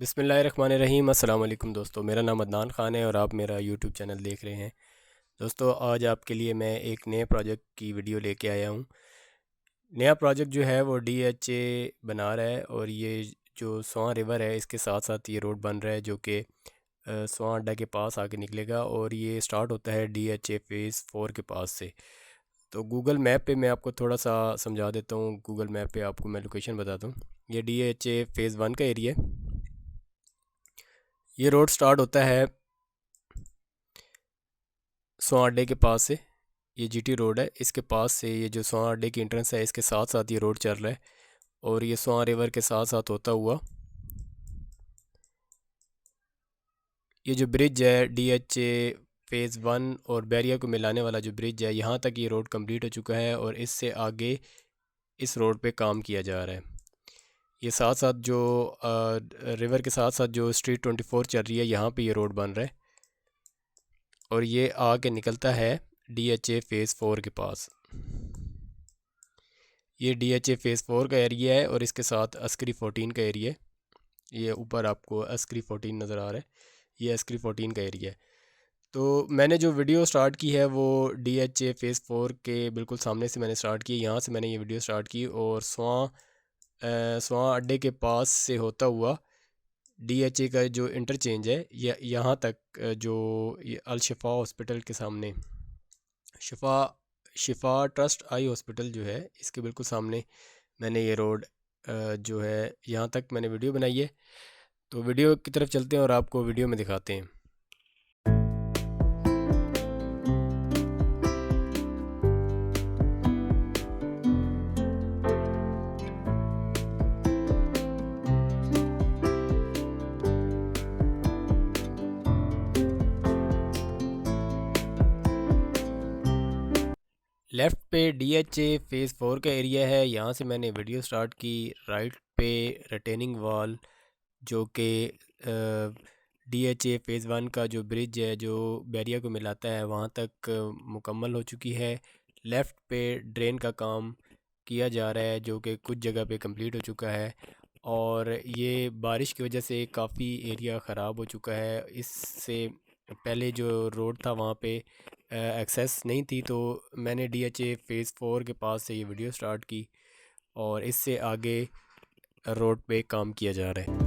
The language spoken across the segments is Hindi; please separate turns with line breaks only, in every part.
बिस्मिल्लाहिर्रहमानिर्रहीम। अस्सलाम वालेकुम दोस्तों, मेरा नाम अदनान ख़ान है और आप मेरा यूट्यूब चैनल देख रहे हैं। दोस्तों, आज आपके लिए मैं एक नए प्रोजेक्ट की वीडियो लेके आया हूँ। नया प्रोजेक्ट जो है वो DHA बना रहा है और ये जो स्वां रिवर है इसके साथ साथ ये रोड बन रहा है जो कि स्वां अड्डा के पास आके निकलेगा और ये स्टार्ट होता है DHA फ़ेज़ 4 के पास से। तो गूगल मैप पे मैं आपको थोड़ा सा समझा देता हूँ। गूगल मैप पे आपको मैं लोकेशन बताता हूँ। ये DHA फ़ेज़ 1 का एरिया है। ये रोड स्टार्ट होता है स्वां अड्डे के पास से। ये GT रोड है, इसके पास से ये जो स्वां अड्डे की एंट्रेंस है इसके साथ साथ ये रोड चल रहा है और ये स्वां रिवर के साथ साथ होता हुआ ये जो ब्रिज है DHA फ़ेज़ 1 और बैरिया को मिलाने वाला जो ब्रिज है, यहाँ तक ये रोड कंप्लीट हो चुका है और इससे आगे इस रोड पे काम किया जा रहा है। ये साथ साथ जो रिवर के साथ साथ जो स्ट्रीट 24 चल रही है, यहाँ पे ये रोड बन रहा है और ये आके निकलता है DHA फ़ेज़ 4 के पास। ये DHA फ़ेज़ 4 का एरिया है और इसके साथ अस्करी 14 का एरिया है। ये ऊपर आपको अस्करी 14 नज़र आ रहा है, ये अस्करी 14 का एरिया है। तो मैंने जो वीडियो स्टार्ट की है वो DHA फ़ेज़ 4 के बिल्कुल सामने से मैंने स्टार्ट की, यहाँ से मैंने ये वीडियो स्टार्ट की और स्वां अड्डे के पास से होता हुआ DHA का जो इंटरचेंज है यहाँ तक, जो ये अल शिफा हॉस्पिटल के सामने शिफा ट्रस्ट आई हॉस्पिटल जो है इसके बिल्कुल सामने मैंने ये रोड जो है यहाँ तक मैंने वीडियो बनाई है। तो वीडियो की तरफ चलते हैं और आपको वीडियो में दिखाते हैं। लेफ़्ट पे DHA फ़ेज़ 4 का एरिया है, यहाँ से मैंने वीडियो स्टार्ट की। राइट पे रिटेनिंग वॉल जो कि DHA फ़ेज़ 1 का जो ब्रिज है जो बैरिया को मिलाता है वहाँ तक मुकम्मल हो चुकी है। लेफ़्ट पे ड्रेन का काम किया जा रहा है जो कि कुछ जगह पे कंप्लीट हो चुका है और ये बारिश की वजह से काफ़ी एरिया ख़राब हो चुका है। इससे पहले जो रोड था वहाँ पे एक्सेस नहीं थी, तो मैंने DHA फ़ेज़ 4 के पास से ये वीडियो स्टार्ट की और इससे आगे रोड पे काम किया जा रहा है।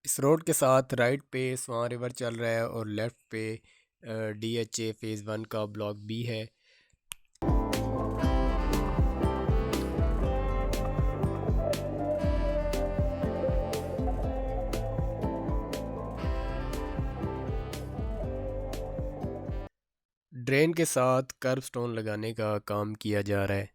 इस रोड के साथ राइट पे स्वां रिवर चल रहा है और लेफ़्ट पे DHA फ़ेज़ 1 का ब्लॉक B है। ड्रेन के साथ कर्ब स्टोन लगाने का काम किया जा रहा है।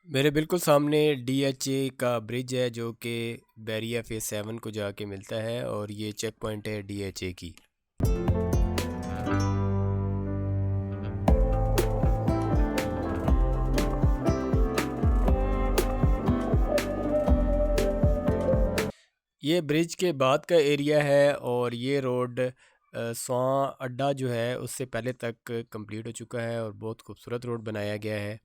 मेरे बिल्कुल सामने DHA का ब्रिज है जो कि बैरिया फेज़ 7 को जाके मिलता है और ये चेक पॉइंट है DHA की। ये ब्रिज के बाद का एरिया है और ये रोड स्वां अड्डा जो है उससे पहले तक कंप्लीट हो चुका है और बहुत खूबसूरत रोड बनाया गया है।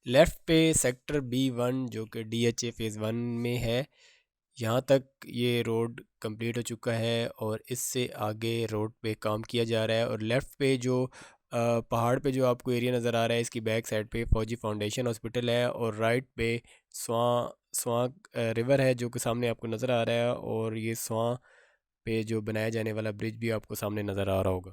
लेफ़्ट पे सेक्टर B1 जो कि DHA फेज़ 1 में है, यहाँ तक ये रोड कंप्लीट हो चुका है और इससे आगे रोड पे काम किया जा रहा है। और लेफ़्ट पे जो पहाड़ पे जो आपको एरिया नज़र आ रहा है, इसकी बैक साइड पे फौजी फाउंडेशन हॉस्पिटल है और राइट पे स्वां स्वां रिवर है जो कि सामने आपको नज़र आ रहा है, और ये स्वां पे जो बनाया जाने वाला ब्रिज भी आपको सामने नज़र आ रहा होगा।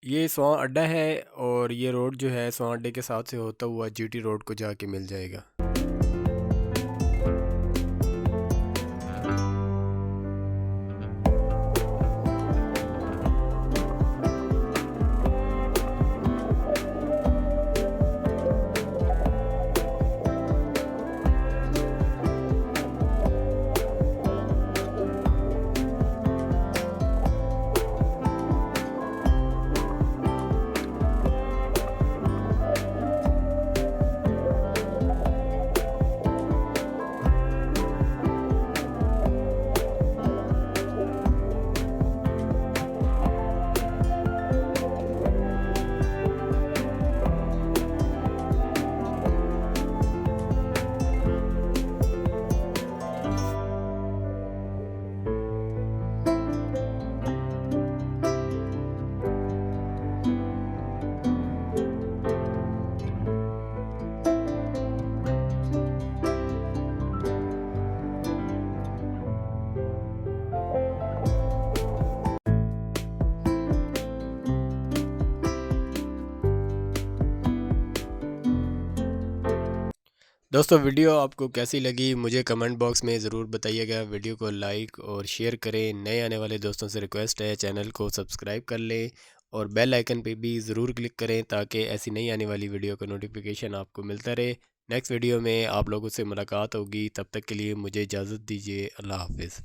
ये स्वां अड्डा है और ये रोड जो है स्वां अड्डे के साथ से होता हुआ GT रोड को जाके मिल जाएगा। दोस्तों वीडियो आपको कैसी लगी मुझे कमेंट बॉक्स में ज़रूर बताइएगा। वीडियो को लाइक और शेयर करें। नए आने वाले दोस्तों से रिक्वेस्ट है चैनल को सब्सक्राइब कर लें और बेल आइकन पे भी ज़रूर क्लिक करें ताकि ऐसी नई आने वाली वीडियो का नोटिफिकेशन आपको मिलता रहे। नेक्स्ट वीडियो में आप लोगों से मुलाकात होगी, तब तक के लिए मुझे इजाज़त दीजिए। अल्लाह हाफिज़।